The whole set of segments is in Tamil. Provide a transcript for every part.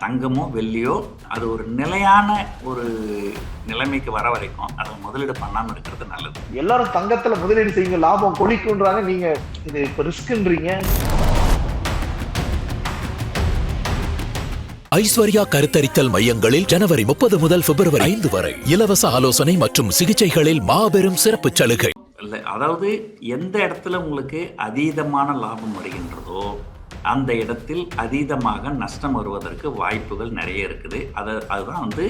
தங்கமோ, வெள்ளியோ அது ஒரு நிலையான ஒரு நிலைமைக்கு வர வரைக்கும் அத முதலீடு பண்ணாம இருக்கிறது நல்லது. எல்லாரும் தங்கத்துல முதலீடு செய்யுங்க, லாபம் கொளிக்கும்ன்றாங்க. நீங்க இது இப்ப ரிஸ்க்ன்றீங்க. ஐஸ்வர்யா கருத்தரித்தல் மையங்களில் ஜனவரி 30 முதல் பிப்ரவரி 5 வரை இலவச ஆலோசனை மற்றும் சிகிச்சைகளில் மாபெரும் சிறப்பு சலுகை. அதாவது எந்த இடத்துல உங்களுக்கு அதீதமான லாபம் வருகின்றதோ அந்த இடத்தில் அதீதமாக நஷ்டம் வருவதற்கு வாய்ப்புகள் நிறைய இருக்குது. அதுதான் வந்து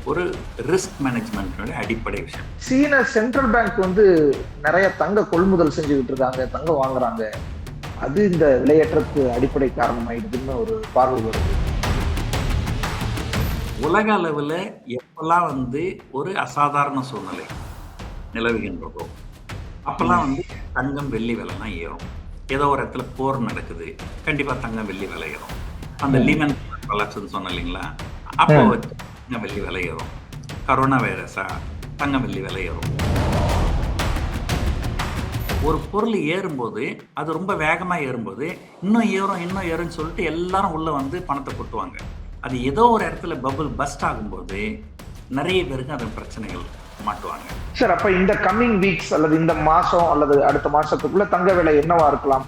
ஒரு ரிஸ்க் மேனேஜ்மெண்ட் அடிப்படை விஷயம். சீன சென்ட்ரல் பேங்க் வந்து நிறைய தங்க கொள்முதல் செஞ்சுக்கிட்டு இருக்காங்க, தங்கம் வாங்குறாங்க. அது இந்த விலையேற்றத்துக்கு அடிப்படை காரணமாயிடுதுன்னு ஒரு பார்வை வருது. உலக அளவில் எப்பெல்லாம் வந்து ஒரு அசாதாரண சூழ்நிலை நிலவுகின்றதோ அப்பெல்லாம் வந்து தங்கம் வெள்ளி விலைலாம் ஏறும். ஏதோ ஒரு இடத்துல போர் நடக்குது, கண்டிப்பா தங்கம் வெள்ளி விலை ஏறும். அந்த லீமன் கொலாப்ஸ்னு சொன்ன இல்லைங்களா, அப்போ தங்கம் வெள்ளி விலை ஏறும். கரோனா வைரஸா, தங்கம் வெள்ளி விலை ஏறும். ஒரு பொருள் ஏறும்போது அது ரொம்ப வேகமா ஏறும்போது இன்னும் ஏறும்னு சொல்லிட்டு எல்லாரும் உள்ள வந்து பணத்தை கொட்டுவாங்க. அது ஏதோ ஒரு இடத்துல பபுள் பஸ்ட் ஆகும்போது நிறைய பேருக்கு அது பிரச்சனைகள் மாட்டுவாங்க. சார், அப்ப இந்த கம்மிங் வீக்ஸ் அல்லது இந்த மாசம் அல்லது அடுத்த மாசத்துக்குள்ள தங்க விலை என்னவா இருக்கலாம்?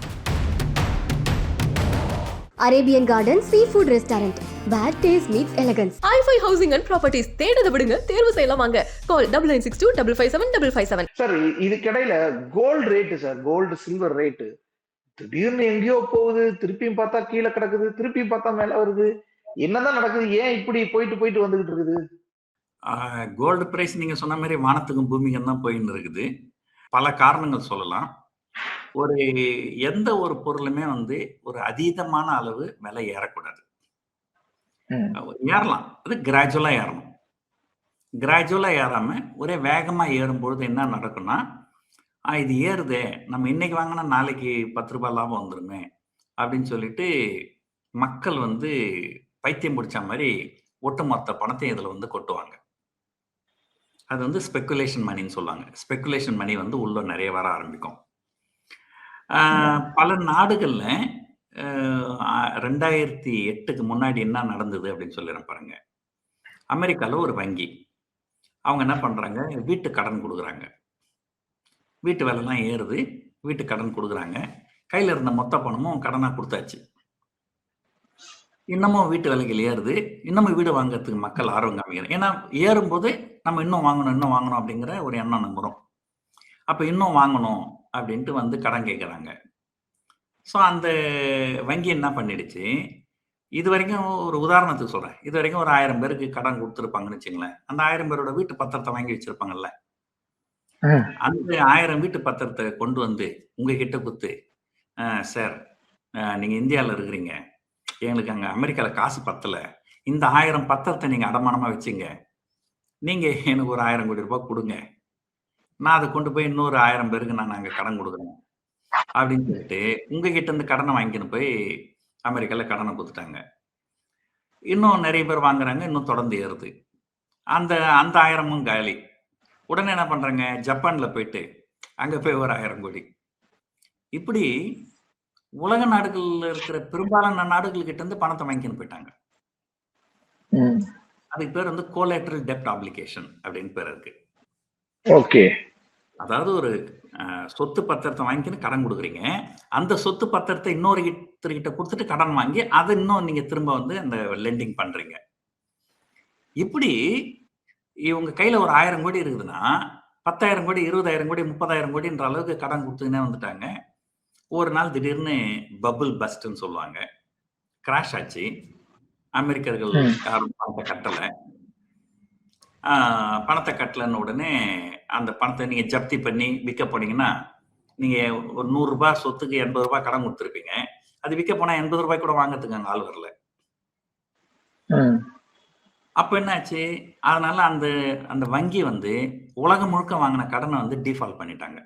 Arabian garden seafood restaurant. Bad taste meets elegance. hi-fi housing and properties தேடுத விடுங்க, தேர்வு செய்யலாம் வாங்க. கால் 9962557557. சார், இதுக்கிடையில gold rate sir, gold silver rate திடீர்னு எங்கேயோ போகுது, திருப்பியும் பார்த்தா கீழே கிடக்குது, திருப்பியும் பார்த்தா மேல வருது. என்னதான் நடக்குது? ஏன் இப்படி போயிட்டு வந்துகிட்டு இருக்குது? கோல்டு பிரைஸ் நீங்க சொன்ன மாதிரி வானத்துக்கும் பூமிக்கும் தான் போயின்னு இருக்குது. பல காரணங்கள் சொல்லலாம். எந்த ஒரு பொருளுமே வந்து ஒரு அதீதமான அளவு விலை ஏறக்கூடாது. ஏறலாம், அது கிராஜுவலா ஏறணும். கிராஜுவலா ஏறாம ஒரே வேகமா ஏறும்பொழுது என்ன நடக்கும்னா, இது ஏறுதே, நம்ம இன்னைக்கு வாங்கினா நாளைக்கு 10 ரூபாய் லாபம் வந்துருமே அப்படின்னு சொல்லிட்டு மக்கள் வந்து பைத்தியம் பிடிச்ச மாதிரி ஒட்டுமொத்த பணத்தையும் இதுல வந்து கொட்டுவாங்க. அது வந்து ஸ்பெக்குலேஷன் மணின்னு சொல்லுவாங்க. ஸ்பெக்குலேஷன் மணி வந்து உள்ள நிறைய வர ஆரம்பிக்கும். பல நாடுகள்ல 2008க்கு முன்னாடி என்ன நடந்தது அப்படின்னு சொல்லிடுறேன் பாருங்க. அமெரிக்கால ஒரு வங்கி, அவங்க என்ன பண்றாங்க, வீட்டு கடன் கொடுக்குறாங்க. வீட்டு விலைலாம் ஏறுது, வீட்டு கடன் கொடுக்குறாங்க. கையில இருந்த மொத்த பணமும் கடனா கொடுத்தாச்சு. இன்னமும் வீட்டு விலைகள் ஏறுது, இன்னமும் வீடு வாங்குறதுக்கு மக்கள் ஆர்வம் காமிக்கிறாங்க. ஏன்னா ஏறும்போது நம்ம இன்னும் வாங்கணும் அப்படிங்கிற ஒரு எண்ணம் நம்புறோம். அப்ப இன்னும் வாங்கணும் அப்படின்ட்டு வந்து கடன் கேட்குறாங்க. ஸோ அந்த வங்கி என்ன பண்ணிடுச்சு, இது வரைக்கும் ஒரு உதாரணத்துக்கு சொல்றேன், இது வரைக்கும் ஒரு 1000 பேருக்கு கடன் கொடுத்துருப்பாங்கன்னு வச்சுங்களேன். அந்த 1000 பேரோட வீட்டு பத்திரத்தை வாங்கி வச்சிருப்பாங்கல்ல, அந்த 1000 வீட்டு பத்திரத்தை கொண்டு வந்து உங்ககிட்ட குத்து, சார் நீங்க இந்தியாவில் இருக்கிறீங்க, எங்களுக்கு அங்கே அமெரிக்காவில் காசு பத்தல, இந்த 1000 பத்திரத்தை நீங்க அடமானமா வச்சுங்க, நீங்க எனக்கு ஒரு 1000 கோடி ரூபாய் கொடுங்க, நான் அதை கொண்டு போய் இன்னொரு 1000 பேருக்கு நான் அங்கே கடன் கொடுக்குறேன் அப்படின்னு சொல்லிட்டு உங்ககிட்ட இருந்து கடனை வாங்கின்னு போய் அமெரிக்கால கடனை கொடுத்துட்டாங்க. இன்னும் நிறைய பேர் வாங்குறாங்க, இன்னும் தொடர்ந்து ஏறுது. அந்த 1000ம் காலி. உடனே என்ன பண்றாங்க, ஜப்பான்ல போயிட்டு அங்க போய் ஒரு 1000 கோடி. இப்படி உலக நாடுகள்ல இருக்கிற பெரும்பாலான நாடுகள் கிட்ட இருந்து பணத்தை வாங்கின்னு போயிட்டாங்க. அதுக்கு பேர் வந்து கோலேட்ரல் டெப்ட் ஆப்ளிகேஷன் அப்படின்னு பேர் இருக்கு. ஓகே. அதாவது ஒரு சொத்து பத்திரத்தை வாங்கின்னு கடன் கொடுக்குறீங்க, அந்த சொத்து பத்திரத்தை இன்னொருத்தர்கிட்ட கொடுத்துட்டு கடன் வாங்கி அதை இன்னும் நீங்க திரும்ப வந்து அந்த லெண்டிங் பண்றீங்க. இப்படி இவங்க கையில ஒரு 1000 கோடி இருக்குதுன்னா 10,000 கோடி, 20,000 கோடி, 30,000 கோடின்ற அளவுக்கு கடன் கொடுத்துக்கினே வந்துட்டாங்க. ஒரு நாள் திடீர்னு பபுள் பஸ்ட்ன்னு சொல்லுவாங்க, கிராஷ் ஆச்சு. அமெரிக்கர்கள் யாரும் பணத்தை கட்டலன்னு உடனே அந்த பணத்தை நீங்க ஜப்தி பண்ணி விற்க போனீங்கன்னா, நீங்க ஒரு 100 ரூபாய் சொத்துக்கு 80 ரூபாய் கடன் கொடுத்துருப்பீங்க. அது விற்க போனா 80 ரூபாய் கூட வாங்கறதுக்கு அங்க ஆள் வரல. அப்ப என்ன ஆச்சு, அதனால அந்த வங்கி வந்து உலகம் முழுக்க வாங்கின கடனை வந்து டிஃபால்ட் பண்ணிட்டாங்க.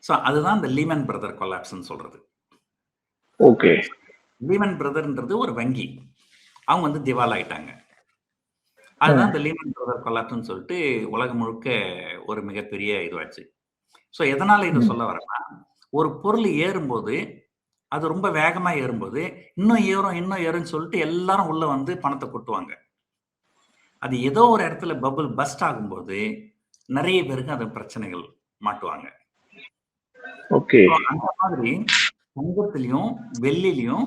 ஸோ அதுதான் இந்த லீமன் பிரதர் கொலாப்ஸ்ன்னு சொல்றது. ஓகே. லீமன் பிரதர்ன்றது ஒரு வங்கி, அவங்க வந்து திவால் ஆயிட்டாங்க. அதுதான் இந்த லீமன் பிரதர் கொலாப்ஸ்ன்னு சொல்லிட்டு உலகம் முழுக்க ஒரு மிகப்பெரிய இதுவாச்சு. ஸோ எதனால இதை சொல்ல வரேன்னா, ஒரு பொருள் ஏறும்போது அது ரொம்ப வேகமா ஏறும்போது, இன்னும் ஏறும், இன்னும் ஏறும்ன்னு சொல்லிட்டு எல்லாரும் உள்ள வந்து பணத்த கொட்டுவாங்க. அது ஏதோ ஒரு இடத்துல பபிள் பர்ஸ்ட் ஆகும்போது, நெறைய பேருக்கு அது பிரச்சனைகள் மாட்டுவாங்க. ஓகே. ஸோ அந்த மாதிரி தங்கத்திலயும், வெள்ளிலயும்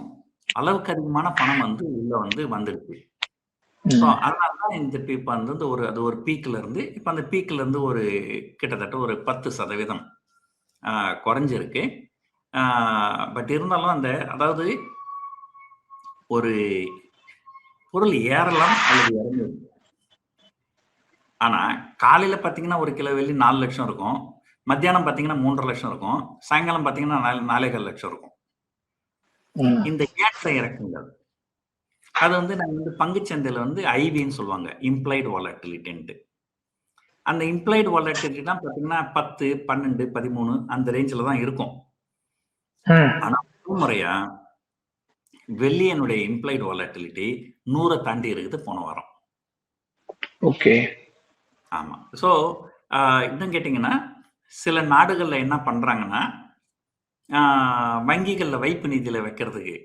அளவுக்கு அதிகமான பணம் வந்து உள்ள வந்து வந்துருச்சு. ஸோ ம். அதனால தான் இந்த இப்ப வந்து அது ஒரு பீக்ல இருந்து இப்ப அந்த பீக்ல இருந்து ஒரு கிட்டத்தட்ட ஒரு 10% அ குறைஞ்சிருக்கு. ஆ பட் இருந்தாலும் அதாவது ஒரு பொருள் ஏறலாம் அல்லது இறங்கலாம். ஆனா, காலையில பார்த்தீங்கன்னா, 1 கிலோ வெள்ளி 4,00,000 இருக்கும். மத்தியானம் பார்த்தீங்கன்னா 3,50,000 இருக்கும். சாயங்காலம் பார்த்தீங்கன்னா 4,15,00,000 இருக்கும். ம். இந்த ஏற்ற இறக்கங்கள், அது வந்து நாங்க வந்து பங்குச் சந்தையில வந்து ஐவின்னு சொல்லுவாங்க. இம்ப்ளைட் வாலட்டிலிட்டின்ட்டு. அந்த இம்ப்ளைட் வாலட்டிலிட்டிலாம் பார்த்தீங்கன்னா 10, 12, 13 அந்த ரேஞ்சுல தான் இருக்கும். ம். ஆனா, முதல் முறையா வெள்ளியினுடைய இம்ப்ளைட் வாலட்டிலிட்டி 100 தாண்டி இருக்குது போன வாரம். ஓகே. ஆமா. ஸோ, இன்னும் கேட்டீங்கன்னா, சில நாடுகள்ல என்ன பண்றாங்கன்னா, ஆ வங்கிகள்ல வைப்பு நிதியில வைக்கிறதுக்கு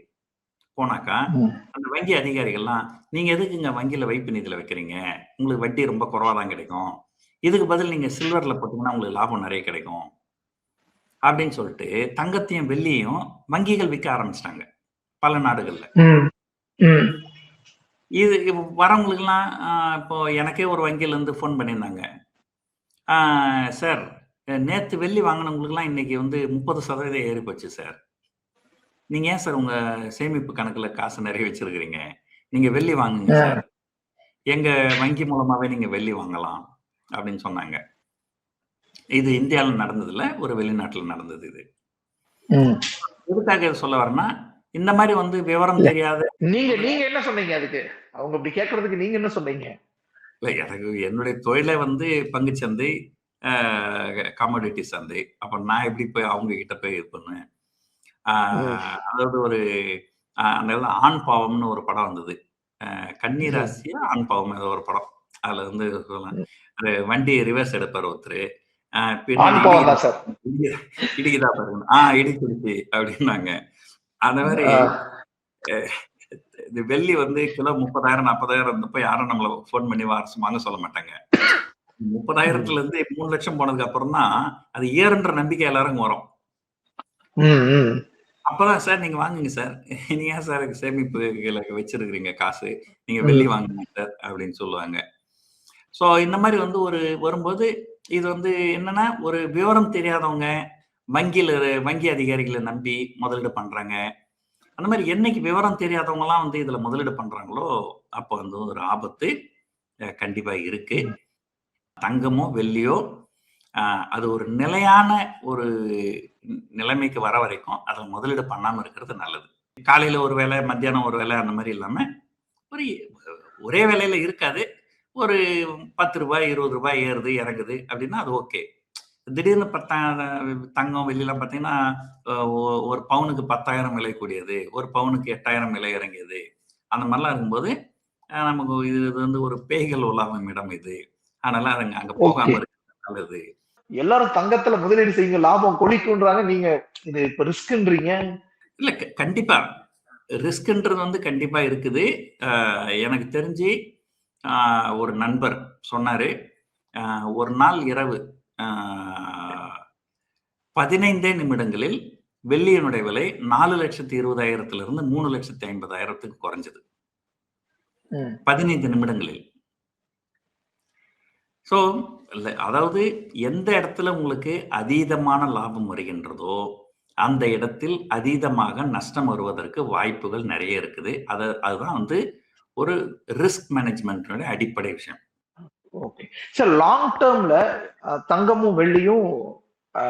போனாக்கா, ம். அந்த வங்கி அதிகாரிகள்லாம், "நீங்க எதுக்குங்க வங்கியில வைப்பு நிதியில வைக்கிறீங்க? உங்களுக்கு வட்டி ரொம்ப குறைவா தான் கிடைக்கும். இதுக்கு பதில் நீங்க சில்வர்ல போட்டீங்கன்னா உங்களுக்கு லாபம் நெறைய கிடைக்கும்." அப்படின்னு சொல்லிட்டு தங்கத்தையும், வெள்ளியையும் வங்கிகள் விக்க ஆரம்பிச்சுட்டாங்க, பல நாடுகள்ல. ம். ம். இது வரவங்களுக்கெல்லாம் இப்போ எனக்கே ஒரு வங்கியிலருந்து ஃபோன் பண்ணியிருந்தாங்க. "ஆ சார், நேத்து வெள்ளி வாங்குனவங்களுக்கெல்லாம் இன்னைக்கு வந்து 30% ஏறி போச்சு சார். நீங்க ஏன் சார் உங்க சேமிப்பு கணக்குல காசு நெறைய வச்சிருக்கிறீங்க? நீங்க வெள்ளி வாங்குங்க அ. சார். எங்க வங்கி மூலமாவே நீங்க வெள்ளி வாங்கலாம்." அப்படின்னு சொன்னாங்க. இது இந்தியால நடந்ததில்ல. ஒரு வெளிநாட்டுல நடந்தது இது. ம். எதுக்காக இத சொல்ல வரேன்னா, இந்த மாரி வந்து விவரம் இல்ல. தெரியாத நீங்க நீங்க என்ன சொன்னீங்க அதுக்கு? அவங்க அப்படி கேட்கறதுக்கு நீங்க என்ன சொன்னீங்க? இல்ல எனக்கு என்னுடைய தொழிலே வந்து பங்குச்சந்தை, அ கமோடிட்டி சந்தை. அப்ப நான் எப்படி போய் அவங்க கிட்ட போய் இது பண்ணுவேன்? ஆ ம். அதாவது ஒரு அந்த இதுல ஆண் பாவம்னு ஒரு படம் வந்தது. கன்னி ம். ராசியா, ஆண் பாவம் ஏதோ ஒரு படம். அதுல வந்து சொல்லலாம். ம். அது வண்டிய ரிவர்ஸ் எடுப்பாரு ஒருத்தரு. ஆண் பின்னாடி பாவம் தான் சார். இடிக்குதா இடிக்குதா பாருங்க. இடிச்சிருச்சு அப்டின்னாங்க. அந்த மாரி ஆ. அ இந்த வெள்ளி வந்து கிலோ 30,000 40,000 இருந்தப்ப யாரும் நம்மள ஃபோன் பண்ணி வாங்க சொல்ல மாட்டாங்க. ம். 30,000த்துலருந்து 3,00,000 போனதுக்கு அப்புறம் தான், அது ஏறுன்ற நம்பிக்கை எல்லாருக்கும் வரும். ம். ம். அப்பதான் சார் நீங்க வாங்குங்க சார். நீங்க ஏன் சார் சேமிப்புல வச்சிருக்கிறீங்க காசு? நீங்க வெள்ளி ம். வாங்குங்க சார் அப்படின்னு சொல்லுவாங்க. ஸோ இந்த மாரி வந்து வரும்போது, இது வந்து என்னன்னா, ஒரு விவரம் தெரியாதவங்க வங்கியில வங்கி அதிகாரிகள நம்பி முதலீடு பண்றாங்க. அந்த மாரி என்னைக்கு விவரம் தெரியாதவங்கலாம் வந்து இதுல முதலீடு பண்றாங்களோ, அப்ப வந்து ஒரு ஆபத்து கண்டிப்பா இருக்கு. ம். தங்கமோ, வெள்ளியோ அ அது ஒரு நிலையான ஒரு நிலைமைக்கு வர வரைக்கும் அதுல முதலீடு பண்ணாம இருக்கிறது நல்லது. காலையில ஒரு வேளை, மத்தியானம் ஒரு வேளை அந்த மாரி இல்லாம, ஒரு ஒரே வேளையில இருக்காது. ஒரு ரூ. 10 ரூ. 20 ஏறுது, இறங்குது அப்டின்னா அது ஓகே. திடீர்னு தங்கம், வெள்ளிலாம் பார்த்தீங்கன்னா, அ ஒ ஒரு பவுனுக்கு 10,000 விலை கூடியது. ஒரு பவுனுக்கு 8,000 விலை இறங்கியது. அந்த மாரிலாம் இருக்கும்போது, நமக்கு இது வந்து ஒரு பேய்கள் உலாவும் இடம் இது. அதனால அங்க அங்க ஓகே. போகாம இருக்கிறது நல்லது. எல்லாரும் தங்கத்துல முதலீடு செய்யுங்க. லாபம் கொழிக்கும்ன்றாங்க. நீங்க இது இப்ப ரிஸ்க்ன்றீங்க. இல்ல கண்டிப்பா. ரிஸ்க்ன்றது வந்து கண்டிப்பா இருக்குது. எனக்கு தெரிஞ்சு அ ஒரு நண்பர் சொன்னாரு. அ ஒரு நாள் இரவு அ 15 நிமிடங்களில் வெள்ளியினுடைய விலை 4,20,000 3,50,000 குறைஞ்சது. ம். 15 நிமிடங்களில். ஸோ, அதாவது எந்த இடத்துல உங்களுக்கு அதீதமான லாபம் வருகின்றதோ, அந்த இடத்தில் அதீதமாக நஷ்டம் வருவதற்கு வாய்ப்புகள் நெறைய இருக்குது. அதுதான் வந்து ஒரு ரிஸ்க் மேனேஜ்மென்ட்டினுடைய அடிப்படை விஷயம். ஓகே. சார் லாங் டெர்ம்ல தங்கமும், வெள்ளியும் அ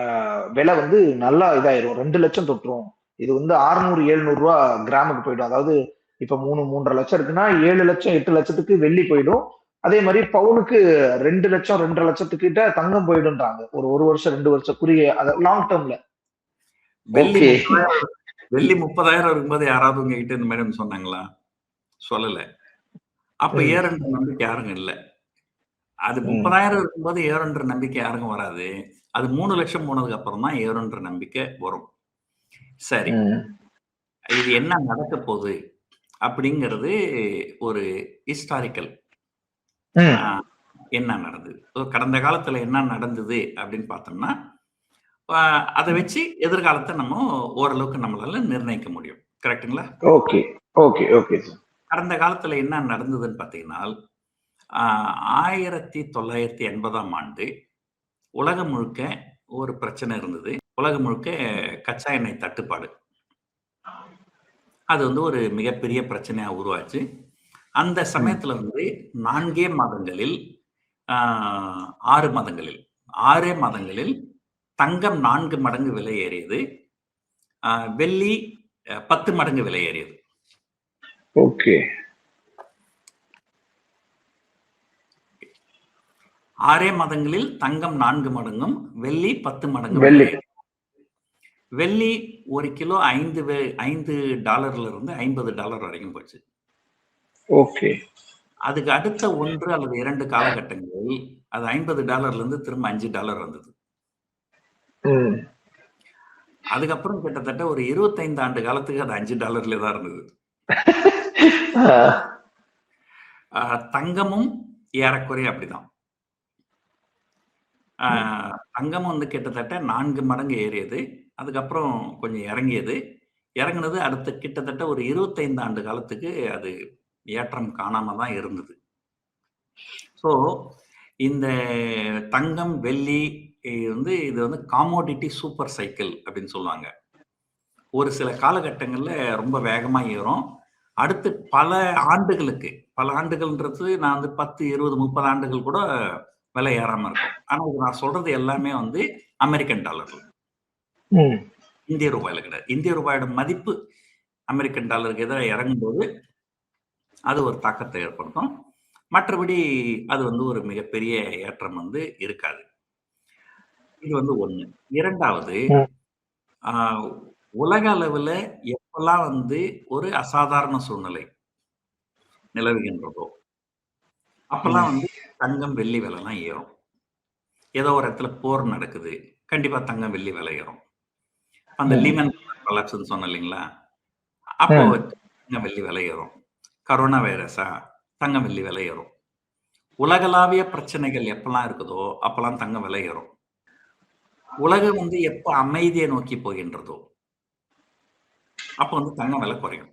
விலை வந்து நல்லா இதாயிரும். 2,00,000 தொட்டுரும். இது வந்து ரூ. 600, 700 கிராமுக்கு போயிடும். அதாவது இப்ப 3, 3,50,000 இருக்குன்னா 7,00,000, 8,00,000க்கு வெள்ளி போயிடும். அதே மாரி பவுனுக்கு 2,00,000, 2,50,000 கிட்ட தங்கம் போயிடும்ன்றாங்க. ஒரு 1 வருஷம், 2 வருஷம் லாங் டெர்ம்ல. வெள்ளி ஓகே. 30,000 வெள்ளி 30,000 இருக்கும்போது யாராவது உங்ககிட்ட இந்த மாரி வந்து சொன்னாங்களா? சொல்லல. அப்ப ம். ஏறுன்ற நம்பிக்கை யாருக்கும் இல்ல. அது ம். 30,000 இருக்கும்போது ஏறுன்ற நம்பிக்கை யாருக்கும் வராது. அது 3,00,000 போனதுக்கு அப்புறம் தான் ஏறுன்ற நம்பிக்கை வரும். சரி. ம். இது என்ன நடக்க போகுது அப்படிங்கிறது ஒரு ஹிஸ்டாரிக்கல் ம். என்ன நடந்தது. கடந்த காலத்துல என்ன நடந்தது அப்படின்னு பார்த்தோம்னா, அதை வச்சு எதிர்காலத்தை நம்ம ஓரளவுக்கு நம்மளால நிர்ணயிக்க முடியும். கரெக்ட்டுங்களா? Okay, okay, okay sir. கடந்த காலத்துல என்ன நடந்ததுன்னு பார்த்தீங்கன்னா, 1980ஆம் ஆண்டு உலகம் முழுக்க ஒரு பிரச்சனை இருந்தது. உலகம் முழுக்க கச்சா எண்ணெய் தட்டுப்பாடு. அது வந்து ஒரு மிகப்பெரிய பிரச்சனையா உருவாச்சு. அந்த சமயத்துல வந்து 4 மாதங்களில் 6 மாதங்களில் 6 மாதங்களில் தங்கம் 4 மடங்கு விலை ஏறியது. வெள்ளி 10 மடங்கு விலை ஏறியது. ஓகே. 6 மாதங்களில் தங்கம் 4 மடங்கும், வெள்ளி 10 மடங்கு வெள்ளி. வெள்ளி 1 கிலோ $5 இருந்து $50 வரைக்கும் போச்சு. ஓகே. அதுக்கு அடுத்த 1 அல்லது 2 காலகட்டங்களில் அது $50 இருந்து திரும்ப $5 வந்தது. ம். அதுக்கப்புறம் கிட்டத்தட்ட ஒரு 25 ஆண்டு காலத்துக்கு அது $5 தான் இருந்தது. தங்கமும் ஏறக்குறைய அப்படிதான். தங்கம் வந்து கிட்டத்தட்ட 4 மடங்கு ஏறியது. அதுக்கப்புறம் கொஞ்சம் இறங்கியது. இறங்குனது அடுத்த கிட்டத்தட்ட ஒரு 25 ஆண்டு காலத்துக்கு அது ஏற்றம் காணாம தான் இருந்தது. ஸோ இந்த தங்கம், வெள்ளி வந்து இது வந்து காமோடிட்டி சூப்பர் சைக்கிள் அப்படின்னு சொல்லுவாங்க. ஒரு சில காலகட்டங்கள்ல ரொம்ப வேகமா ஏறும். அடுத்து பல ஆண்டுகள்ன்றது நான் வந்து 10, 20, 30 ஆண்டுகள் கூட விலை ஏறாம இருக்கும். ஆனா இது நான் சொல்றது எல்லாமே வந்து அமெரிக்கன் டாலர்ல. ம். இந்திய ரூபாயில கிடையாது. இந்திய ரூபாயோட மதிப்பு அமெரிக்கன் டாலருக்கு எதிரா இறங்கும்போது அது ஒரு தாக்கத்தை ஏற்படுத்தும். மற்றபடி அது வந்து ஒரு மிகப்பெரிய ஏற்றம் வந்து இருக்காது. இது வந்து 1. 2வது ம். ஆ உலக அளவுல எப்பல்லாம் வந்து ஒரு அசாதாரண சூழ்நிலை நிலவுகின்றதோ, அப்பல்லாம் வந்து தங்கம், வெள்ளி விலைலாம் ஏறும். ஏதோ ஒரு இடத்துல போர் நடக்குது. கண்டிப்பா தங்கம், வெள்ளி விலை ஏறும். அந்த ம். லீமன் கொலாப்ஸ்ன்னு சொன்னேன் இல்லைங்களா? அப்போ ம். தங்கம், வெள்ளி விலை ஏறும். கரோனா வைரஸா தங்கம், வெள்ளி விலை ஏறும். உலகளாவிய பிரச்சனைகள் எப்பல்லாம் இருக்குதோ, அப்பல்லாம் தங்கம் விலை ஏறும். உலகம் வந்து எப்ப அமைதியை நோக்கி போகின்றதோ, அப்ப வந்து தங்கம் விலை குறையும்.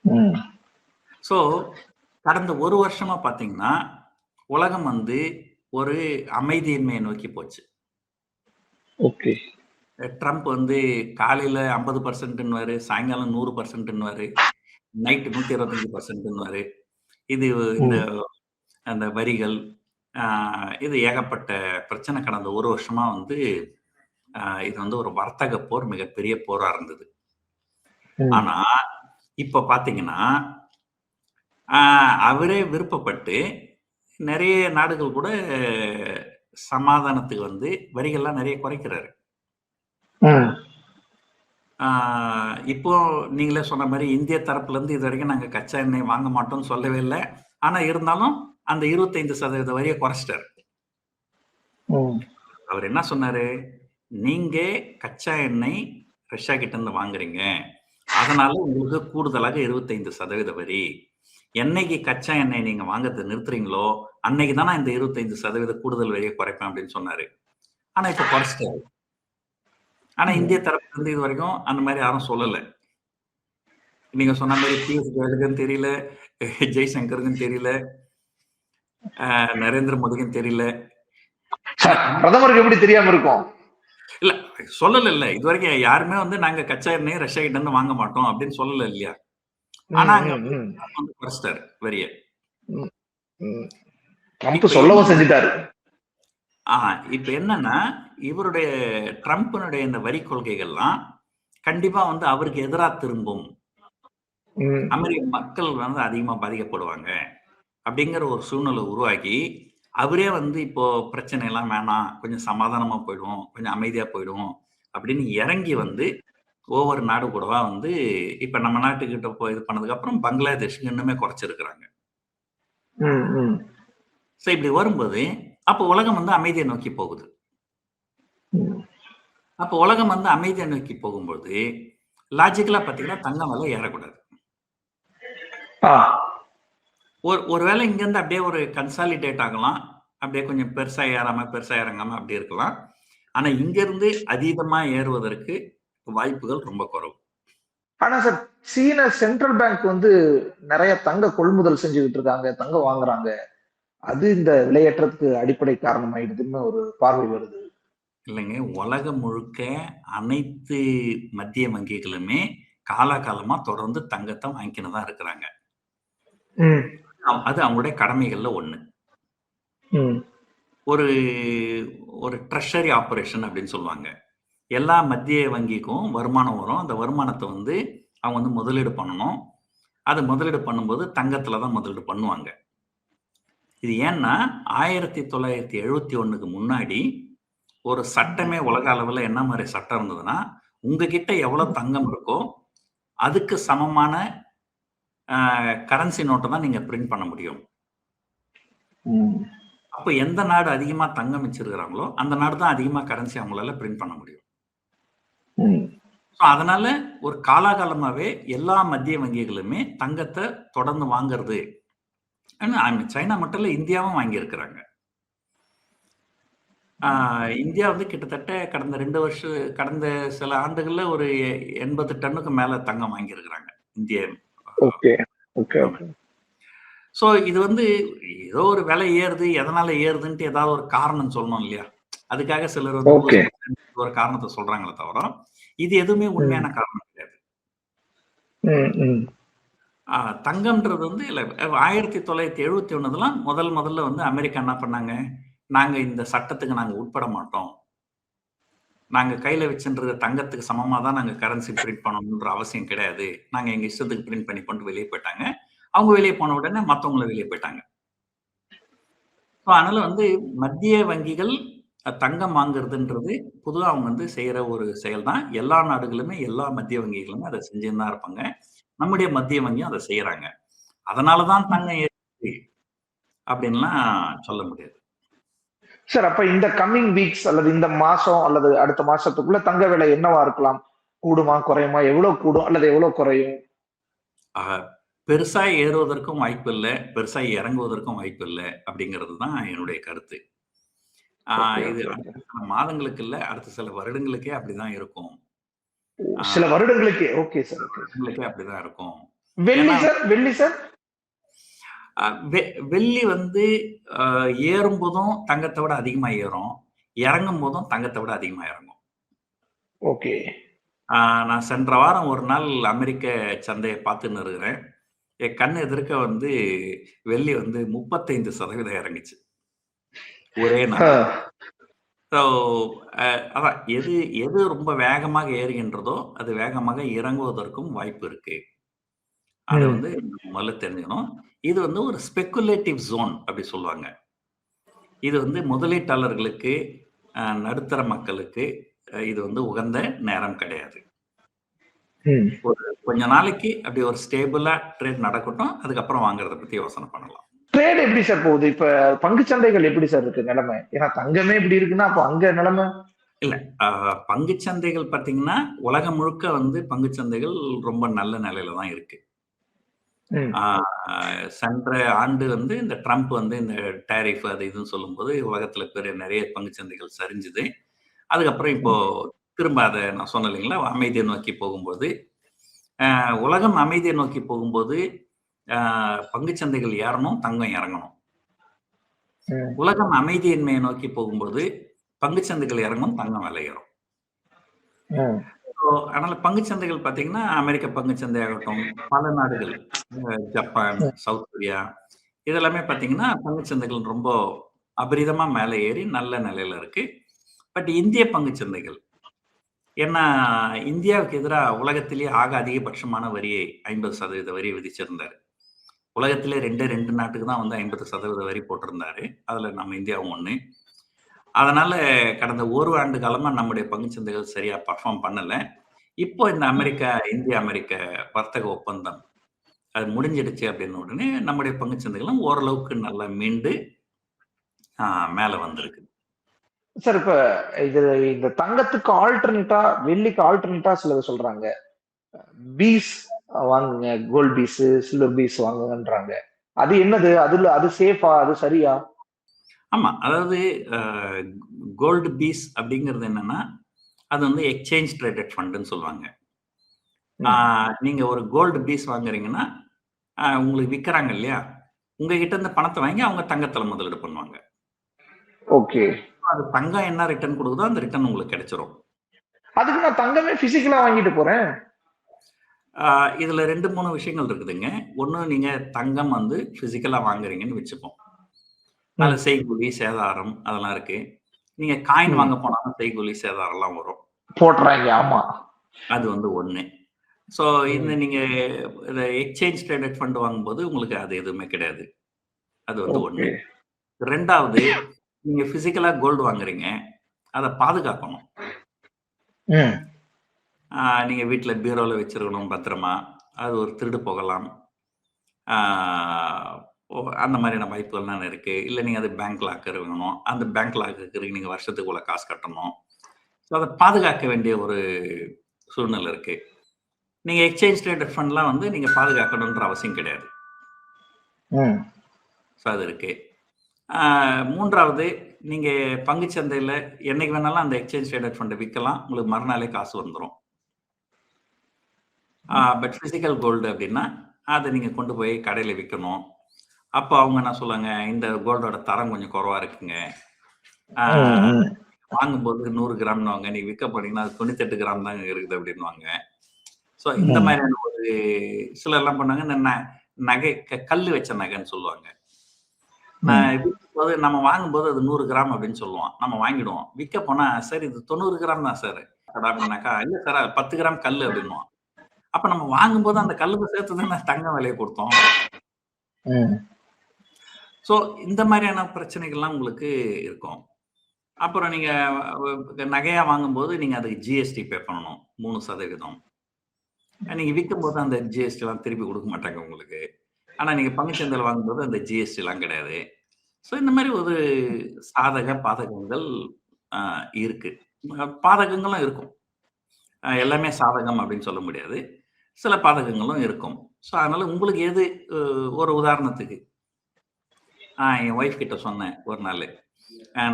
ம். ஸோ கடந்த 1 வருஷமா பார்த்தீங்கன்னா, உலகம் வந்து ஒரு அமைதியின்மையை நோக்கி போச்சு. ஓகே. ட்ரம்ப் வந்து காலையில 50%ன்னுவாரு, சாயங்காலம் 100%ன்னுவாரு, நைட் 125%ன்னுவாரு. இது இந்த ம். அந்த வரிகள், இது ஏகப்பட்ட பிரச்சனை கடந்த 1 வருஷமா வந்து இது வந்து ஒரு வர்த்தக போர் மிகப்பெரிய போரா இருந்தது. ம். ஆனா, இப்ப பார்த்தீங்கன்னா, அவரே விருப்பப்பட்டு நெறைய நாடுகள் கூட சமாதானத்துக்கு வந்து வரிகள்லாம் நெறைய குறைக்கிறாரு. ம். இப்போ நீங்களே சொன்ன மாரி இந்திய தரப்புலருந்து இதுவரைக்கும் நாங்க கச்சா எண்ணெய் வாங்க மாட்டோம்னு சொல்லவே இல்ல. ஆனா இருந்தாலும் அந்த 25% வரிய குறைச்சிட்டாரு. ம். அவர் என்ன சொன்னாரு? நீங்க கச்சா எண்ணெய் ரஷ்யா கிட்ட இருந்து வாங்குறீங்க. அதனால உங்களுக்கு கூடுதலாக 25% வரி. என்னைக்கு கச்சா எண்ணெய் நீங்க வாங்குறத நிறுத்துறீங்களோ, அன்னைக்கு தான் நான் இந்த 25% கூடுதல் வரிய குறைப்பேன் அப்படின்னு சொன்னாரு. ஆனா இப்ப குறைச்சிட்டாரு. ஆனா இந்திய தரப்புல இருந்து இதுவரைக்கும் அந்த மாரி யாரும் சொல்லல. நீங்க சொன்ன மாரி பியூஷ் கோயலுக்கும் தெரியல, ஜெய்சங்கருக்கும் தெரியல, நரேந்திர மோடிக்கும் தெரியல. சார், பிரதமருக்கு எப்படி தெரியாம இருக்கும்? இல்ல சொல்லலல்ல. இதுவரைக்கும் யாருமே வந்து நாங்க கச்சா எண்ணெய் ரஷ்யா கிட்ட இருந்து வாங்க மாட்டோம் அப்படின்னு சொல்லல இல்லையா? ஆனா அங்க வந்து குறைச்சிட்டாரு வரிய. ட்ரம்ப் இப்ப சொல்லவும் செஞ்சுட்டாரு. இப்ப என்னன்னா, இவருடைய ட்ரம்ப்பினுடைய இந்த வரி கொள்கைகள்லாம் கண்டிப்பா வந்து அவருக்கு எதிரா திரும்பும். அமெரிக்க மக்கள் வந்து அதிகமா பாதிக்கப்படுவாங்க. அப்படிங்கிற ஒரு சூழ்நிலை உருவாக்கி, அவரே வந்து இப்போ பிரச்சனை எல்லாம் வேணாம். கொஞ்சம் சமாதானமா போயிடுவோம். கொஞ்சம் அமைதியா போயிடுவோம். அப்படின்னு இறங்கி வந்து ஒவ்வொரு நாடு கூடவா வந்து இப்ப நம்ம நாட்டுக்கிட்ட போய் இது பண்ணதுக்கு அப்புறம் பங்களாதேஷ்க்கு இன்னுமே குறைச்சிருக்கிறாங்க. ஸோ இப்படி வரும்போது, அப்போ உலகம் வந்து அமைதியை நோக்கி போகுது. அப்போ உலகம் வந்து அமைதியை நோக்கி போகும்போது, லாஜிக்கலா பாத்தீங்கன்னா தங்கம் விலை ஏறக்கூடாது. ஆ. ஒருவேளை இங்கிருந்து அப்படியே ஒரு கன்சாலிடேட் ஆகலாம். அப்படியே கொஞ்சம் பெருசா ஏறாம, பெருசா இறங்காம அப்படி இருக்கலாம். ஆனா இங்கிருந்து அதீதமா ஏறுவதற்கு வாய்ப்புகள் ரொம்ப குறைவு. ஆனா சார், சீன சென்ட்ரல் பேங்க் வந்து நிறைய தங்க கொள்முதல் செஞ்சுக்கிட்டு இருக்காங்க, தங்கம் வாங்குறாங்க. அது இந்த விலையேற்றத்துக்கு அடிப்படை காரணமாயிடுதுன்னு ஒரு பார்வை வருது. இல்லைங்க. உலகம் முழுக்க அனைத்து மத்திய வங்கிகளுமே காலாகாலமா தொடர்ந்து தங்கத்த வாங்கிக்கின்னு தான் இருக்கிறாங்க. ம். அது அவங்களுடைய கடமைகள்ல ஒண்ணு. ம். ஒரு ஒரு ட்ரெஷரி ஆப்பரேஷன் அப்படின்னு சொல்லுவாங்க. எல்லா மத்திய வங்கிக்கும் வருமானம் வரும். அந்த வருமானத்த வந்து அவங்க வந்து முதலீடு பண்ணணும். அது முதலீடு பண்ணும்போது தங்கத்துல தான் முதலீடு பண்ணுவாங்க. இது ஏன்னா 1971க்கு முன்னாடி ஒரு சட்டமே உலக அளவுல என்ன மாரி சட்டம் இருந்ததுன்னா, உங்ககிட்ட எவ்வளவு தங்கம் இருக்கோ, அதுக்கு சமமான கரன்சி நோட்ட தான் நீங்க பிரிண்ட் பண்ண முடியும். ம். அப்ப எந்த நாடு அதிகமா தங்கம் வச்சிருக்கிறாங்களோ, அந்த நாடு தான் அதிகமா கரன்சி அவங்களால பிரிண்ட் பண்ண முடியும். ம். ஸோ அதனால ஒரு காலாகாலமாவே எல்லா மத்திய வங்கிகளுமே தங்கத்த தொடர்ந்து வாங்குறது. சைனா மட்டும் இல்ல, இந்தியாவும் வாங்கியிருக்கிறாங்க. இந்தியா வந்து கிட்டத்தட்ட கடந்த சில ஆண்டுகள்ல ஒரு 80 டன்னுக்கு மேல தங்கம் வாங்கியிருக்கிறாங்க. இந்திய okay. Okay. Okay. Government. So இது வந்து ஏதோ ஒரு விலை ஏறுது, எதனால ஏறுதுன்ட்டு ஏதாவது ஒரு காரணம் சொல்லணும் இல்லையா? அதுக்காக சிலர் வந்து ஓகே. ஒரு காரணத்த சொல்றாங்களே தவிர, இது எதுவுமே ம். உண்மையான காரணம் கிடையாது. ம். ம். தங்கம்ன்றது வந்து இல்ல 1971 முதல்ல வந்து அமெரிக்கா என்ன பண்ணாங்க? நாங்க இந்த சட்டத்துக்கு நாங்க உட்பட மாட்டோம். நாங்க கையில வச்சுருக்கிற தங்கத்துக்கு சமமா தான் நாங்க கரன்சி பிரிண்ட் பண்ணணும்ன்ற அவசியம் கிடையாது. நாங்க எங்க இஷ்டத்துக்கு பிரிண்ட் பண்ணிப்போம்ன்ட்டு வெளிய போயிட்டாங்க. அவங்க வெளிய போன உடனே மத்தவங்களும் வெளிய போயிட்டாங்க. ஸோ அதனால வந்து மத்திய வங்கிகள் தங்கம் வாங்குறதுன்றது பொதுவா அவங்க வந்து செய்யற ஒரு செயல் தான். எல்லா நாடுகளுமே, எல்லா மத்திய வங்கிகளுமே அத செஞ்சுன்னு தான் இருப்பாங்க. நம்முடைய மத்திய வங்கியும் அத செய்றாங்க. அதனால தான் தங்கம் ஏறுது அப்படின்லாம் சொல்ல முடியாது. சார், அப்ப இந்த கம்மிங் வீக்ஸ் அல்லது இந்த மாசம் அல்லது அடுத்த மாசத்துக்குள்ள தங்க விலை என்னவா இருக்கலாம்? கூடுமா? குறையுமா? எவ்வளவு கூடும்? அல்லது எவ்வளவு குறையும்? ஆ பெருசா ஏறுவதற்கும் வாய்ப்பில்ல. பெருசா இறங்குவதற்கும் வாய்ப்பில்ல அப்படிங்கிறது தான் என்னுடைய கருத்து. ஓகே. இது ஓகே. அடுத்த சில மாதங்களுக்கு இல்ல, அடுத்த சில வருடங்களுக்கே அப்படிதான் இருக்கும். ஆ சில வருடங்களுக்கே. Okay sir. ஓகே. வருடங்களுக்கே அப்படிதான் இருக்கும். வெள்ளி ஏன்னா சார்? வெள்ளி சார்? அ வெ வெள்ளி வந்து அ ஏறும்போதும் தங்கத்த விட அதிகமா ஏறும். இறங்கும்போதும் தங்கத்த விட அதிகமா இறங்கும். ஓகே. ஆ நான் சென்ற வாரம் ஒரு நாள் அமெரிக்க சந்தைய பார்த்துன்னு இருக்கிறேன். என் கண் எதிர்க்க வந்து வெள்ளி வந்து 35% இறங்குச்சு. ஒரே ஆ. நாள்ல. ஸோ அதான் எது எது ரொம்ப வேகமாக ஏறுகின்றதோ, அது வேகமாக இறங்குவதற்கும் வாய்ப்பு இருக்கு. அத ம். வந்து முதல்ல தெரிஞ்சுக்கணும். இது வந்து ஒரு ஸ்பெகுலேட்டிவ் ஜோன் அப்படி சொல்லுவாங்க. இது வந்து முதலீட்டாளர்களுக்கு, நடுத்தர மக்களுக்கு இது வந்து உகந்த நேரம் கிடையாது. ம். ஒரு கொஞ்ச நாளைக்கு அப்படி ஒரு ஸ்டேபிளா ட்ரேட் நடக்கட்டும். அதுக்கப்புறம் வாங்குறத பத்தி யோசனை பண்ணலாம். ட்ரேட் எப்படி சார் போகுது? இப்ப பங்குச் சந்தைகள் எப்படி சார் இருக்கு நிலைமை? ஏன்னா தங்கமே இப்படி இருக்குன்னா, அப்ப அங்க நிலைமை? இல்ல. பங்குச் சந்தைகள் பார்த்தீங்கன்னா, உலகம் முழுக்க வந்து பங்குச் சந்தைகள் ரொம்ப நல்ல நிலையில தான் இருக்கு. ம். ஆ சென்ற ஆண்டு வந்து இந்த ட்ரம்ப் வந்து இந்த டாரிஃப் அது இதுன்னு சொல்லும்போது, உலகத்தில நெறைய பங்குச் சந்தைகள் சரிஞ்சுது. அதுக்கப்புறம் இப்போ திரும்ப அத நான் சொன்னேன் இல்லைங்களா? அமைதிய நோக்கி போகும்போது, உலகம் அமைதிய நோக்கி போகும்போது, பங்குச் சந்தைகள் ஏறணும், தங்கம் இறங்கணும். ம். உலகம் அமைதியின்மையை நோக்கி போகும்போது, பங்குச் சந்தைகள் இறங்கும், தங்கம் விலை ஏறும். ம். ஸோ அதனால பங்குச் சந்தைகள் பார்த்தீங்கன்னா, அமெரிக்க பங்குச் சந்தை ஆகட்டும், பல நாடுகள், ஜப்பான், ம். சவுத் கொரியா இதெல்லாமே பார்த்தீங்கன்னா, பங்குச் சந்தைகள் ரொம்ப அபரிதமா மேலே ஏறி நல்ல நிலையில இருக்கு. பட் இந்திய பங்குச் சந்தைகள் ஏன்னா, இந்தியாவுக்கு எதிரா உலகத்திலேயே ஆக அதிகபட்சமான வரியை 50% வரி விதிச்சிருந்தாரு. உலகத்திலே 2 நாட்டுக்கு தான் வந்து 50% வரி போட்டிருந்தாரு. அதுல நம்ம இந்தியாவும் ஒண்ணு. அதனால கடந்த 1 ஆண்டு காலமா நம்முடைய பங்குச் சந்தைகள் சரியா பெர்ஃபார்ம் பண்ணல. இப்போ இந்த இந்திய அமெரிக்க வர்த்தக ஒப்பந்தம் அது முடிஞ்சிடுச்சு அப்படின்ன உடனே நம்முடைய பங்குச் சந்தைகளும் ஓரளவுக்கு நல்லா மீண்டு மேல வந்திருக்கு. சார், இப்ப இது இந்த தங்கத்துக்கு ஆல்டர்னேட்டா, வெள்ளிக்கு ஆல்டர்னேட்டா சிலர் சொல்றாங்க. பீஸ் வாங்குங்க, கோல்ட் பீஸ், சில்வர் பீஸ் வாங்குங்கன்றாங்க. அது என்னது? அது சேஃபா? அது சரியா? ஆமா. அதாவது கோல்டு பீஸ் அப்படிங்கிறது என்னன்னா, அது வந்து எக்ஸ்சேஞ்ச் ட்ரேடட் ஃபண்டுன்னு சொல்லுவாங்க. நீங்க ஒரு கோல்டு பீஸ் வாங்குறீங்கன்னா, உங்களுக்கு விக்கிறாங்க இல்லையா? உங்ககிட்ட இருந்து பணத்த வாங்கி அவங்க தங்கத்துல முதலீடு பண்ணுவாங்க. ஓகே. அது தங்கம் என்ன ரிட்டர்ன் குடுக்குதோ, அந்த ரிட்டர்ன் உங்களுக்கு கிடைச்சிரும். அதுக்கு நான் தங்கமே பிசிக்கலா வாங்கிட்டு போறேன். இதுல 2, 3 விஷயங்கள் இருக்குதுங்க. ஒண்ணு நீங்க தங்கம் வந்து பிசிக்கலா வாங்குறீங்கன்னு வச்சுப்போம். அதுல செய்கூலி, சேதாரம் அதெல்லாம் இருக்கு. நீங்க காயின் வாங்க போனாலும் செய்கூலி, சேதாரம்லாம் வரும். போட்டுறாங்க. ஆமா. அது வந்து 1. ஸோ இந்த நீங்க இத எக்ஸ்சேஞ்ச் ட்ரேடட் ஃபண்ட் வாங்கும்போது உங்களுக்கு அது எதுவுமே கிடையாது. அது வந்து 1. 2வது நீங்க பிசிக்கலா கோல்டு வாங்குறீங்க. அத பாதுகாக்கணும். நீங்க வீட்ல பீரோல வச்சிருக்கணும் பத்திரமா. அது ஒரு திருடு போகலாம். அந்த மாதிரியான வாய்ப்புகள்லாம் இருக்கு. இல்ல நீங்க அது பேங்க் லாக்கர் வாங்கணும். அந்த பேங்க் லாக்கருக்கு நீங்க வருஷத்துக்கு இவ்வளோ காசு கட்டணும். ஸோ அத பாதுகாக்க வேண்டிய ஒரு சூழ்நிலை இருக்கு. நீங்க எக்ஸ்சேஞ்ச் ட்ரேடட் ஃபண்ட்லாம் வந்து நீங்க பாதுகாக்கணுன்ற அவசியம் கிடையாது. ஸோ அது இருக்கு. 3வது நீங்க பங்குச் சந்தையில என்னைக்கு வேணாலும் அந்த எக்ஸ்சேஞ்ச் ட்ரேடட் ஃபண்ட விக்கலாம். உங்களுக்கு மறுநாளே காசு வந்துரும். பட் பிசிக்கல் கோல்டு அப்படின்னா, அத நீங்க கொண்டு போய் கடையில விக்கணும். அப்ப அவங்க என்ன சொல்லுவாங்க, இந்த கோல்டோட தரம் கொஞ்சம் குறைவா இருக்குங்க. வாங்கும்போது 100 கிராம்னுவாங்க. நீங்க விக்க போனீங்கன்னா, அது 98 கிராம் தாங்க இருக்குது அப்படின்னுவாங்க. ஸோ இந்த மாதிரியான ஒரு சிலர்லாம் பண்ணாங்க. இந்த நகை கல்லு வச்ச நகைன்னு சொல்லுவாங்க. விக்கும்போது நம்ம வாங்கும்போது அது 100 கிராம் அப்படின்னு சொல்லுவோம். நம்ம வாங்கிடுவோம். விக்க போனா, சார் இது 90 கிராம் தான் சார். அப்படின்னாக்கா, இல்ல சார் 10 கிராம் கல்லு அப்படின்னுவோம். அப்ப நம்ம வாங்கும்போது அந்த கல்லுக்கு சேர்த்து தானே தங்க விலையை கொடுத்தோம். ஸோ இந்த மாதிரியான பிரச்சனைகள்லாம் உங்களுக்கு இருக்கும். அப்புறம் நீங்க நகையா வாங்கும்போது நீங்க அதுக்கு ஜிஎஸ்டி பே பண்ணணும். 3%. நீங்க விக்கும்போது அந்த ஜிஎஸ்டிலாம் திருப்பி கொடுக்க மாட்டாங்க உங்களுக்கு. ஆனா நீங்க பங்குச்சந்தையில வாங்கும்போது அந்த ஜிஎஸ்டிலாம் கிடையாது. ஸோ இந்த மாதிரி ஒரு சாதக, பாதகங்கள் இருக்கு. பாதகங்களும் இருக்கும். எல்லாமே சாதகம் அப்படின்னு சொல்ல முடியாது. சில பாதகங்களும் இருக்கும். ஸோ அதனால உங்களுக்கு எது ஒரு உதாரணத்துக்கு என் ஒய்ஃப் கிட்ட சொன்னேன் ஒரு நாள்.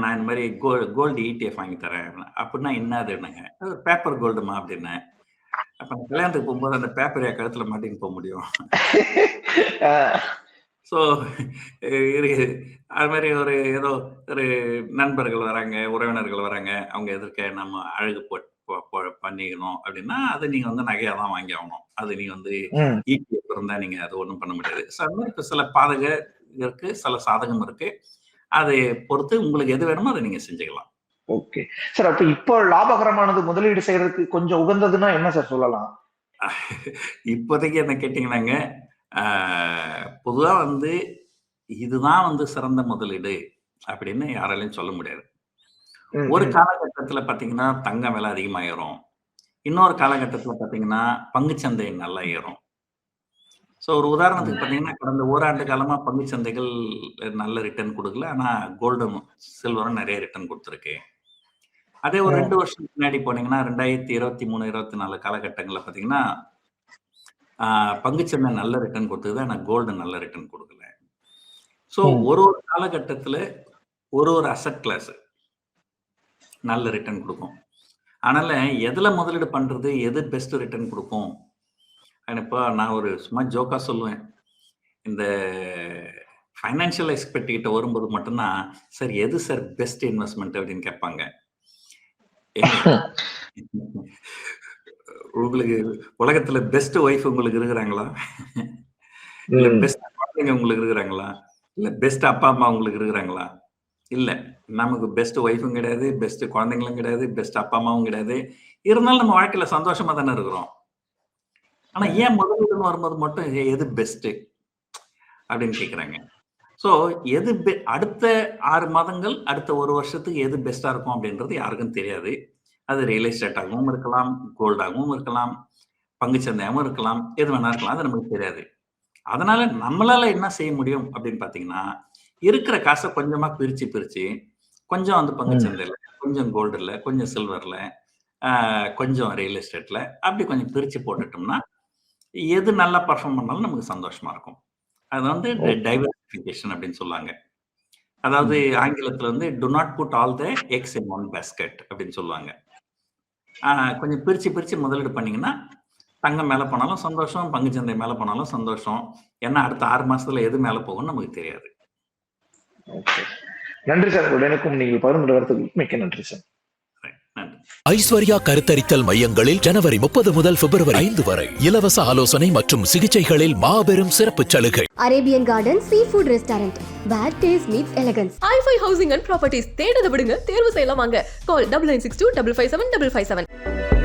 நான் இந்த மாதிரி கோல்டு ETF வாங்கி தரேன். அப்படின்னா என்ன அதுன்னாங்க. அது பேப்பர் கோல்டுமா அப்படின்னேன். அப்ப கல்யாணத்துக்கு போகும்போது அந்த பேப்பர் என் கழுத்துல மாட்டின்னு போக முடியும். ஸோ அது மாதிரி ஏதோ ஒரு நண்பர்கள் வராங்க, உறவினர்கள் வராங்க. அவங்க எதிர்க்க நம்ம அழகு பண்ணிக்கணும் அப்படின்னா, அது நீங்க வந்து நகையா தான் வாங்கி ஆகணும். அது நீங்க வந்து ETF இருந்தா நீங்க அது ஒண்ணும் பண்ண முடியாது. ஸோ அது மாதிரி சில பாதகம் இருக்கு, சில சாதகம் இருக்கு. அதை பொறுத்து உங்களுக்கு எது வேணுமோ அதை நீங்க செஞ்சுக்கலாம். Okay sir. அப்ப இப்போ லாபகரமானது முதலீடு செய்யறதுக்கு கொஞ்சம் உகந்ததுன்னா என்ன சார் சொல்லலாம்? இப்போதைக்கு என்ன கேட்டீங்கன்னாங்க, பொதுவா வந்து இதுதான் வந்து சிறந்த முதலீடு அப்படின்னு யாராலையும் சொல்ல முடியாது. ஒரு காலகட்டத்துல பாத்தீங்கன்னா தங்கம் விலை அதிகமாயிரும். இன்னொரு காலகட்டத்துல பாத்தீங்கன்னா பங்குச்சந்தை நல்லா ஏறும். ஸோ ஒரு உதாரணத்துக்கு பாத்தீங்கன்னா, கடந்த ஓராண்டு காலமா பங்குச்சந்தைகள் நல்ல ரிட்டர்ன் கொடுக்கல. ஆனா கோல்டும், சில்வரும் நிறைய ரிட்டர்ன் கொடுத்துருக்கு. அதே ஒரு 2 வருஷம் முன்னாடி போனீங்கன்னா 2023, 24 காலகட்டங்கள்ல பாத்தீங்கன்னா, பங்குச்சந்தை நல்ல ரிட்டர்ன் கொடுத்தது. ஆனா கோல்டு நல்ல ரிட்டர்ன் கொடுக்கல. ஸோ ஒரு காலகட்டத்துல ஒரு அசெட் கிளாஸ் நல்ல ரிட்டர்ன் கொடுக்கும். அதனால எதுல முதலீடு பண்றது, எது பெஸ்ட் ரிட்டர்ன் கொடுக்கும்? இப்போ நான் ஒரு சும்மா ஜோக்கா சொல்லுவேன். இந்த ஃபைனான்சியல் எக்ஸ்பர்ட் கிட்ட வரும்போது மட்டும்தான், சார் எது சார் பெஸ்ட் இன்வெஸ்ட்மெண்ட் அப்படின்னு கேட்பாங்க. உங்களுக்கு உலகத்துல பெஸ்ட் ஒய்ஃப் உங்களுக்கு இருக்கிறாங்களா? இல்ல பெஸ்ட் குழந்தைங்க உங்களுக்கு இருக்கிறாங்களா? இல்ல பெஸ்ட் அப்பா அம்மா உங்களுக்கு இருக்கிறாங்களா? இல்ல. நமக்கு பெஸ்ட் ஒய்ஃபும் கிடையாது, பெஸ்ட் குழந்தைங்களும் கிடையாது, பெஸ்ட் அப்பா அம்மாவும் கிடையாது. இருந்தாலும் நம்ம வாழ்க்கையில சந்தோஷமா தானே இருக்கிறோம். ஆனா ஏன் முதலீடுன்னு வரும்போது மட்டும் எது பெஸ்ட் அப்படின்னு கேக்குறாங்க. ஸோ எது அடுத்த 6 மாதங்கள், அடுத்த 1 வருஷத்துக்கு எது பெஸ்டா இருக்கும் அப்படின்றது யாருக்கும் தெரியாது. அது ரியல் எஸ்டேட்டாகவும் இருக்கலாம், கோல்டாகவும் இருக்கலாம், பங்குச்சந்தையாகவும் இருக்கலாம், எது வேணா இருக்கலாம். அது நமக்கு தெரியாது. அதனால நம்மளால என்ன செய்ய முடியும் அப்படின்னு பாத்தீங்கன்னா, இருக்கிற காசை கொஞ்சமா பிரிச்சு கொஞ்சம் வந்து பங்குச்சந்தையில, கொஞ்சம் கோல்டுல, கொஞ்சம் சில்வர்ல, கொஞ்சம் ரியல் எஸ்டேட்ல. அப்படி கொஞ்சம் பிரிச்சு போட்டுட்டோம்னா, எது நல்லா பெர்ஃபார்ம் பண்ணாலும் நமக்கு சந்தோஷமா இருக்கும். அது வந்து ஓகே. டைவர்சிஃபிகேஷன் அப்படின்னு சொல்லுவாங்க. அதாவது ம். ஆங்கிலத்துல வந்து "do not put all the eggs in one basket" அப்படின்னு சொல்லுவாங்க. கொஞ்சம் பிரிச்சு பிரிச்சு முதலீடு பண்ணீங்கன்னா, தங்கம் மேல போனாலும் சந்தோஷம், பங்குச்சந்தை மேல போனாலும் சந்தோஷம். ஏன்னா அடுத்த 6 மாசத்துல எது மேல போகும்னு நமக்கு தெரியாது. ஓகே. நன்றி சார். உடனுக்கும் நீங்கள் பகிர்ந்து கருத்துக்கு மிக்க நன்றி சார். நன்றி. ஐஸ்வர்யா கருத்தரித்தல் மையங்களில் ஜனவரி 30 முதல் பிப்ரவரி 5 வரை இலவச ஆலோசனை மற்றும் சிகிச்சைகளில் மாபெரும் சிறப்பு சலுகை. Arabian garden seafood restaurant. Bad taste meets elegance. i5 housing and properties தேடுறத விடுங்க, தேர்வு செய்யலாம் வாங்க. கால் 9962 557 557.